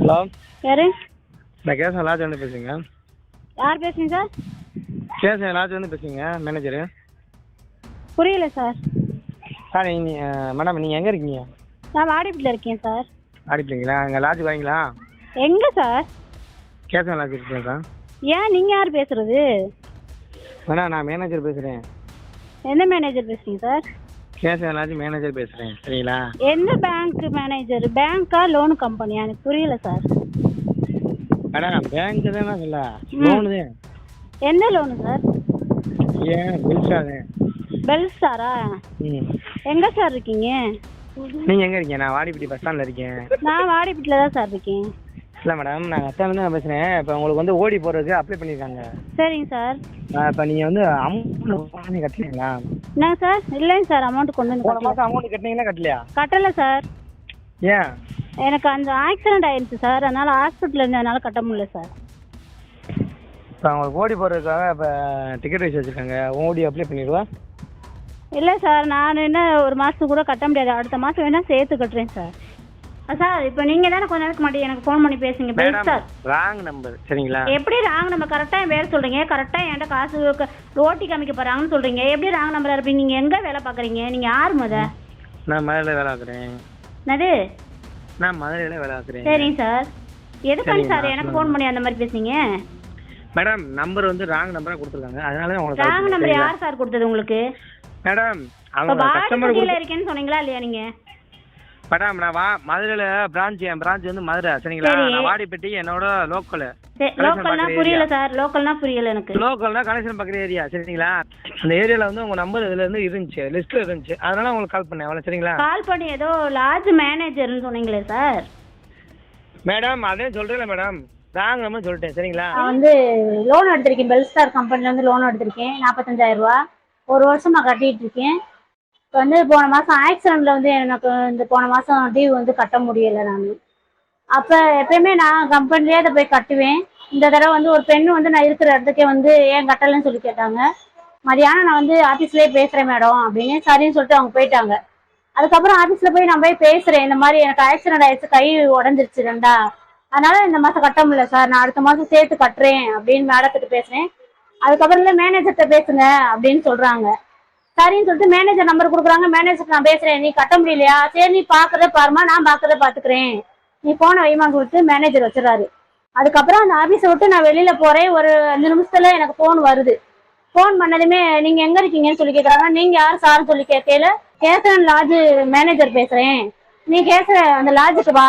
Hello, யாரு? நான் Kesavan lodge வந்து பேசுங்க. யார் பேசுறீங்க சார்? கேசவன் லாட்ஜ் வந்து பேசுங்க, மேனேஜரு. புரியல சார். சார் மேடம் நீங்கள் எங்கே இருக்கீங்க? நான் வாடிப்பட்டில் இருக்கேன் சார். அடிப்பீங்களா? எங்கள் லாட்ஜ் வாங்கிங்களா? எங்கே சார்? கேசவன் லாட்ஜ் இருக்கேன் சார். ஏன் நீங்கள் யார் பேசுறது? மேடம் நான் மேனேஜர் பேசுகிறேன். எந்த மேனேஜர் பேசுறீங்க சார்? கேசவன் லாட்ஜ் மேனேஜர் பேசுகிறேன், சரிங்களா? எந்த பேங்க் மேனேஜர்? பேங்க்கா லோன் கம்பெனியா? எனக்கு புரியல சார். மேடம் பேங்க்கு தானே இல்லை, லோனு தான். எந்த லோனு சார்? ஏன் பெல்ஸாதே. பெல்ஸ்டாரா? ம். எங்கே சார் இருக்கீங்க? நீங்கள் எங்கே இருக்கீங்க? நான் வாடிப்பட்டி பஸ் ஸ்டாண்டில் இருக்கேன். நான் வாடிப்பட்டில் தான் சார் இருக்கேன். இல்லை மேடம், நான் அத்தாலேருந்து நான் பேசுகிறேன். இப்போ உங்களுக்கு வந்து ஓடி போடுறதுக்கு அப்ளை பண்ணியிருக்காங்க. சரிங்க சார். இப்போ நீங்கள் வந்து அமௌண்ட் கட்டலீங்களா? என்ன சார்? இல்லைங்க சார், அமௌண்ட் கொண்டு வந்து போன மாதம் அமௌண்ட் கட்டினீங்களா கட்டலையா? கட்டலை சார். ஏன்? எனக்கு அந்த ஆக்சிடென்ட் ஆயிடுச்சு சார், அதனால் ஹாஸ்பிட்டலில் இருந்ததுனால கட்ட முடியல சார். இப்போ அவங்களுக்கு ஓடி போடுறதுக்காக இப்போ டிக்கெட் வச்சு வச்சுருக்காங்க. ஓடி அப்ளை பண்ணிடுவா? இல்லை சார், நான் என்ன ஒரு மாதத்துக்கு கூட கட்ட முடியாது, அடுத்த மாதம் வேணால் சேர்த்து கட்டுறேன் சார். சார் இப்போ நீங்கள் தானே கொஞ்ச நேரத்துக்கு மாட்டேன் எனக்கு ஃபோன் பண்ணி பேசுங்க. பெல் சார் ராங் நம்பர், சரிங்களா? எப்படி ராங் நம்பர்? கரெக்டாக என் பேர் சொல்கிறீங்க, கரெக்டாக என்கிட்ட காசு ஓட்டி காமிக்க போகிறாங்கன்னு சொல்கிறீங்க. எப்படி ராங் நம்பராக இருப்பீங்க? நீங்கள் எங்கே வேலை பார்க்குறீங்க? நீங்கள் யார் நான் மதுரையில் வேலை பார்க்குறேன். என்னது? நான் மதுரையில் வேலை பார்க்குறேன். சரிங்க சார். எதுக்காக சார் எனக்கு ஃபோன் பண்ணி அந்த மாதிரி பேசுனீங்க? மேடம் நம்பர் வந்து ராங் நம்பராக கொடுத்துருக்காங்க, அதனால தான் உங்களுக்கு. ராங் நம்பர் யார் சார் கொடுத்தது உங்களுக்கு? மேடம் அவங்க கஸ்டமர் கீழே இருக்கேன்னு சொன்னீங்களா இல்லையா நீங்கள்? மேடம் நான் மதுரையில் பிரான்ச், என் பிரான்ச் வந்து மதுரை, சரிங்களா? நான் வாடிப்பட்டி என்னோட லோக்கல். லோக்கல்னா புரியல சார், லோக்கல்னா புரியல எனக்கு. லோக்கல்னா கனெக்ஷன் பார்க்குற ஏரியா, சரிங்களா? அந்த ஏரியாவில் வந்து உங்கள் நம்பர் இதில் இருந்து இருந்துச்சு, லிஸ்ட்டில் இருந்துச்சு, அதனால உங்களுக்கு கால் பண்ணேன், அவ்வளோ, சரிங்களா? கால் பண்ணி ஏதோ லாட்ஜ் மேனேஜர்னு சொன்னீங்களே சார். மேடம் அதே சொல்கிறேன்ல மேடம், ராங் நம்பர் சொல்லிட்டேன், சரிங்களா? நான் வந்து லோன் எடுத்திருக்கேன், பெல்ஸ்டார் கம்பெனிலேருந்து லோன் எடுத்திருக்கேன் 45,000 ரூபா. ஒரு வருஷமாக கட்டிகிட்டு இருக்கேன். இப்போ வந்து போன மாதம் ஆக்சிடெண்ட்டில் வந்து எனக்கு இந்த போன மாதம் டியூ வந்து கட்ட முடியலை நான். அப்போ எப்பயுமே நான் கம்பெனிலே அதை போய் கட்டுவேன். இந்த தடவை வந்து ஒரு பெண்ணு வந்து நான் இருக்கிற இடத்துக்கே வந்து ஏன் கட்டலைன்னு சொல்லி கேட்டாங்க. மதியானம் நான் வந்து ஆஃபீஸ்லேயே பேசுகிறேன் மேடம் அப்படின்னு சரின்னு சொல்லிட்டு அவங்க போயிட்டாங்க. அதுக்கப்புறம் ஆஃபீஸில் போய் நான் போய் பேசுகிறேன், இந்த மாதிரி எனக்கு ஆக்சிடெண்ட் ஆகிடுச்சு, கை உடஞ்சிருச்சு ரெண்டா, அதனால் இந்த மாதம் கட்ட முடியல சார், நான் அடுத்த மாதம் சேர்த்து கட்டுறேன் அப்படின்னு மேடத்துக்கு பேசுகிறேன். அதுக்கப்புறம் மேனேஜர்கிட்ட பேசுங்க அப்படின்னு சொல்கிறாங்க. சரின்னு சொல்லிட்டு மேனேஜர் நம்பர் கொடுக்குறாங்க. மேனேஜருக்கு நான் பேசுகிறேன், நீ கட்ட முடியலையா? சரி நீ பார்க்குறத பாருமா, நான் பார்க்குறத பார்த்துக்கிறேன், நீ போன வைமான்னு சொல்லிட்டு மேனேஜர் வச்சிடறாரு. அதுக்கப்புறம் அந்த ஆஃபீஸை விட்டு நான் வெளியில் போகிறேன். ஒரு 5 நிமிஷத்தில் எனக்கு ஃபோன் வருது. ஃபோன் பண்ணதுமே நீங்கள் எங்கே இருக்கீங்கன்னு சொல்லி கேட்குறாங்க. நீங்கள் யார் சார்னு சொல்லி கேட்கல, கேசவன் லாட்ஜ் மேனேஜர் பேசுகிறேன், நீ கேட்குற அந்த லாட்ஜுக்கு வா.